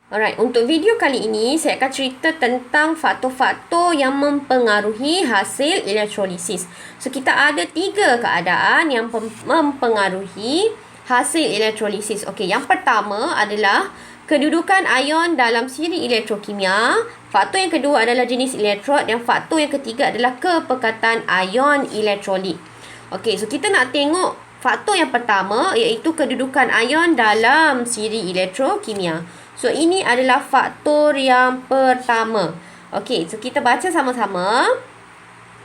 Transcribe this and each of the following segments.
Alright, untuk video kali ini saya akan cerita tentang faktor-faktor yang mempengaruhi hasil elektrolisis. So, kita ada 3 keadaan yang mempengaruhi hasil elektrolisis. Okey, yang pertama adalah kedudukan ion dalam siri elektrokimia. Faktor yang kedua adalah jenis elektrod dan faktor yang ketiga adalah kepekatan ion elektrolit. Okey, so kita nak tengok faktor yang pertama iaitu kedudukan ion dalam siri elektrokimia. So, ini adalah faktor yang pertama. Okey, so kita baca sama-sama.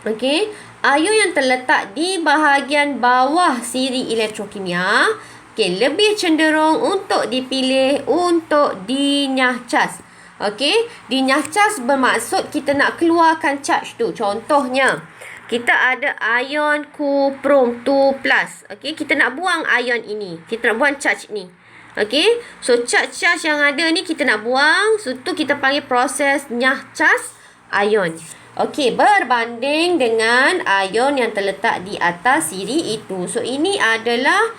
Okey, ion yang terletak di bahagian bawah siri elektrokimia lebih cenderung untuk dipilih untuk dinyahcas. Okey, dinyahcas bermaksud kita nak keluarkan charge tu. Contohnya, kita ada ion kuprum 2+. Okey, kita nak buang ion ini. Kita nak buang charge ni. Okey, so charge-charge yang ada ni kita nak buang. So, tu kita panggil proses nyahcas ion. Okey, berbanding dengan ion yang terletak di atas siri itu. So, ini adalah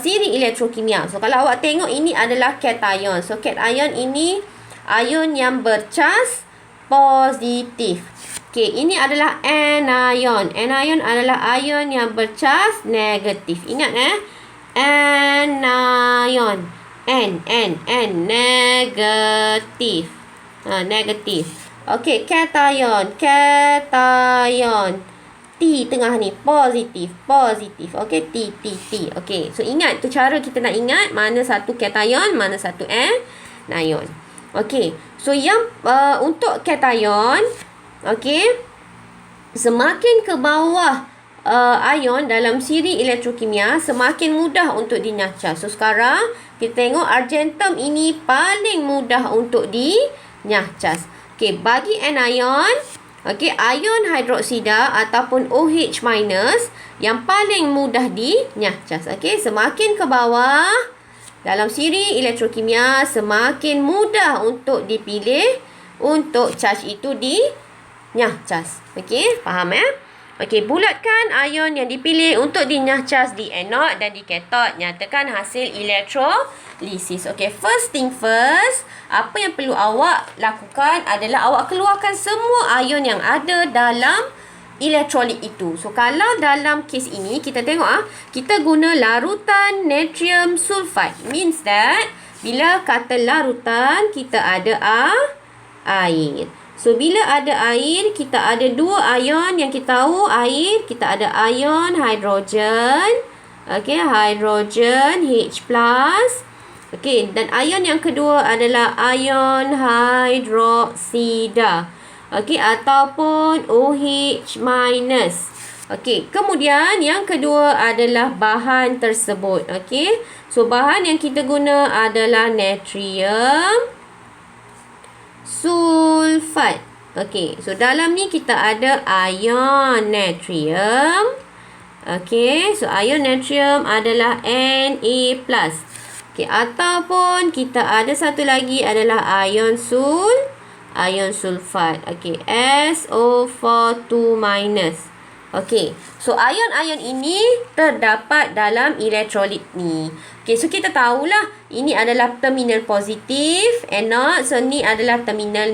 siri elektrokimia. So, kalau awak tengok ini adalah cation. So, cation ini ion yang bercas positif. Okey, ini adalah anion. Anion adalah ion yang bercas negatif. Ingat anion. Negatif. Negatif. Okey, cation. Cation. T tengah ni. Positif. Positif. Okey, T. Okey, so ingat. Tu cara kita nak ingat mana satu cation, mana satu anion. Okey, so yang untuk cation, okey, semakin ke bawah ion dalam siri elektrokimia, semakin mudah untuk dinyahcas. So, sekarang kita tengok argentum ini paling mudah untuk dinyahcas. Okey, bagi anion, okey, ion hidroksida ataupun OH- yang paling mudah dinyahcas. Okey, semakin ke bawah dalam siri elektrokimia, semakin mudah untuk dipilih untuk charge itu dinyahcas. Okey, faham Okey, bulatkan ion yang dipilih untuk dinyahcas di anod dan di kathod. Nyatakan hasil elektrolisis. Okey, first thing first, apa yang perlu awak lakukan adalah awak keluarkan semua ion yang ada dalam elektrolit itu. So, kalau dalam kes ini, kita tengok kita guna larutan natrium sulfide. Means that, bila kata larutan, kita ada air. So, bila ada air, kita ada 2 ion yang kita tahu air. Kita ada ion hidrogen. Okey, hidrogen H+. Okey, dan ion yang kedua adalah ion hidroksida. Okey, ataupun OH-. Okey, kemudian yang kedua adalah bahan tersebut. Okey, so bahan yang kita guna adalah natrium sulfat. Okey, so dalam ni kita ada ion natrium. Okey, so ion natrium adalah Na+. Okey, ataupun kita ada satu lagi adalah ion sulfat. Okey, SO4 2-. Okey, so ion-ion ini terdapat dalam elektrolit ni. Okey, so kita tahulah ini adalah terminal positif anod. So, ni adalah terminal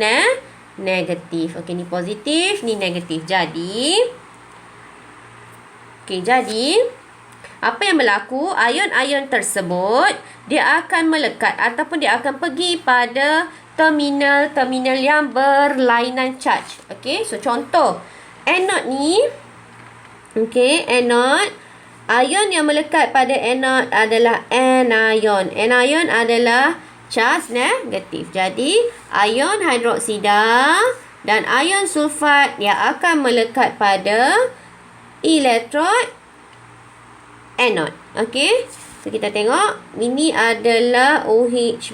negatif. Okey, ni positif, ni negatif. Jadi, apa yang berlaku? Ion-ion tersebut, dia akan melekat ataupun dia akan pergi pada terminal-terminal yang berlainan charge. Okey, so contoh, anod ni, okey, anod, ion yang melekat pada anod adalah anion. Anion adalah charge negatif. Jadi, ion hidroksida dan ion sulfat yang akan melekat pada elektrod anod. Okey, so kita tengok ini adalah OH-.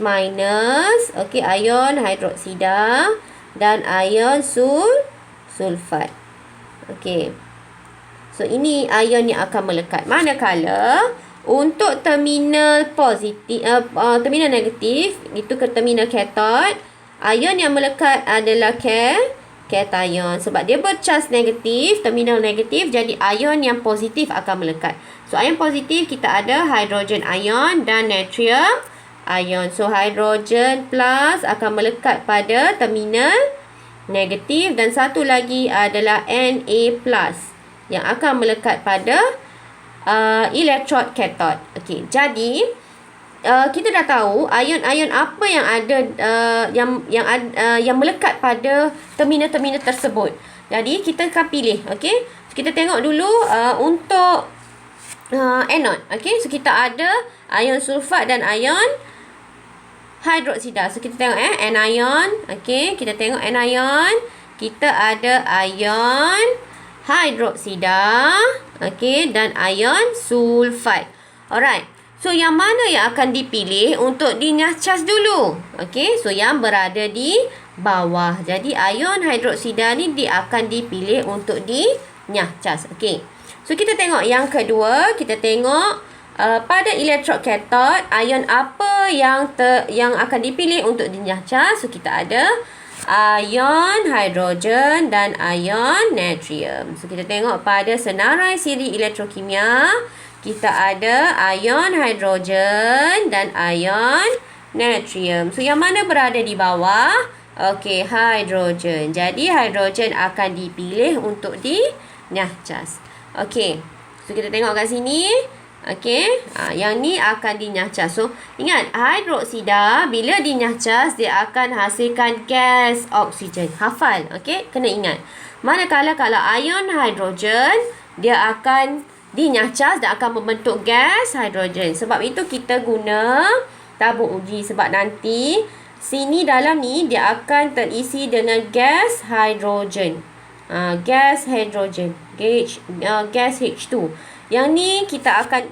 Okey, ion hidroksida dan ion sulfat. Okey, so ini ion yang akan melekat. Manakala untuk terminal positif, terminal negatif, itu ke terminal kathod, ion yang melekat adalah cation. Sebab dia bercas negatif, terminal negatif, jadi ion yang positif akan melekat. So, ion positif kita ada hidrogen ion dan natrium ion. So, hidrogen plus akan melekat pada terminal negatif. Dan satu lagi adalah Na plus yang akan melekat pada elektrod katod. Okey, jadi kita dah tahu ion-ion apa yang ada yang melekat pada terminal-terminal tersebut. Jadi kita akan pilih, okey. So, kita tengok dulu untuk anode. Okey, so kita ada ion sulfat dan ion hidroksida. So kita tengok anion. Okey, kita tengok anion. Kita ada ion hidroksida, okey, dan ion sulfat. Alright. So yang mana yang akan dipilih untuk dinyah cas dulu? Okey, so yang berada di bawah. Jadi ion hidroksida ni dia akan dipilih untuk dinyah cas. Okey. So kita tengok yang kedua, kita tengok pada elektrod katod ion apa yang akan dipilih untuk dinyah cas. So kita ada ion hidrogen dan ion natrium. So kita tengok pada senarai siri elektrokimia, kita ada ion hidrogen dan ion natrium. So yang mana berada di bawah? Okey, hidrogen. Jadi hidrogen akan dipilih untuk dinyah cas. Okey. So kita tengok kat sini. Okey, yang ni akan dinyah cas. So, ingat, hidroksida bila dinyah cas, dia akan hasilkan gas oksigen. Hafal, okey? Kena ingat. Manakala kalau ion hidrogen, dia akan dinyah cas dan akan membentuk gas hidrogen. Sebab itu kita guna tabung uji. Sebab nanti, sini dalam ni, dia akan terisi dengan gas hidrogen. Gas hidrogen. Gas H2. Yang ni kita akan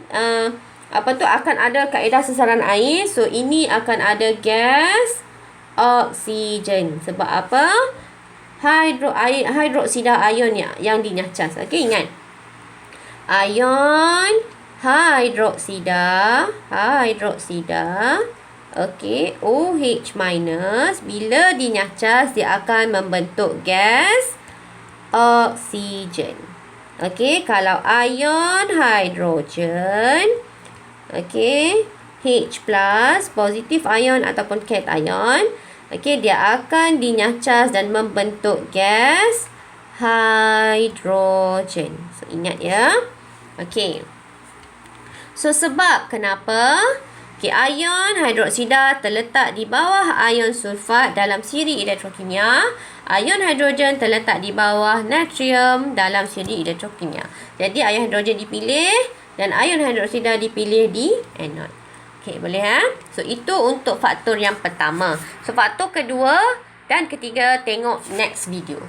akan ada kaedah sesaran air. So ini akan ada gas oksigen. Sebab apa? Hidroksida ion yang dinyah cas. Okey, ingat. Ion hidroksida. Okey, OH minus bila dinyah cas dia akan membentuk gas oksigen. Okey, kalau ion hidrogen, okey, H plus, positif ion ataupun cation, okey, dia akan dinyah cas dan membentuk gas hidrogen. So, ingat ya. Okey. So, sebab kenapa? Okey, ion hidroksida terletak di bawah ion sulfat dalam siri elektrokimia. Ion hidrogen terletak di bawah natrium dalam siri elektrokimia. Jadi, ion hidrogen dipilih dan ion hidroksida dipilih di anode. Okey, boleh So, itu untuk faktor yang pertama. So, faktor kedua dan ketiga tengok next video.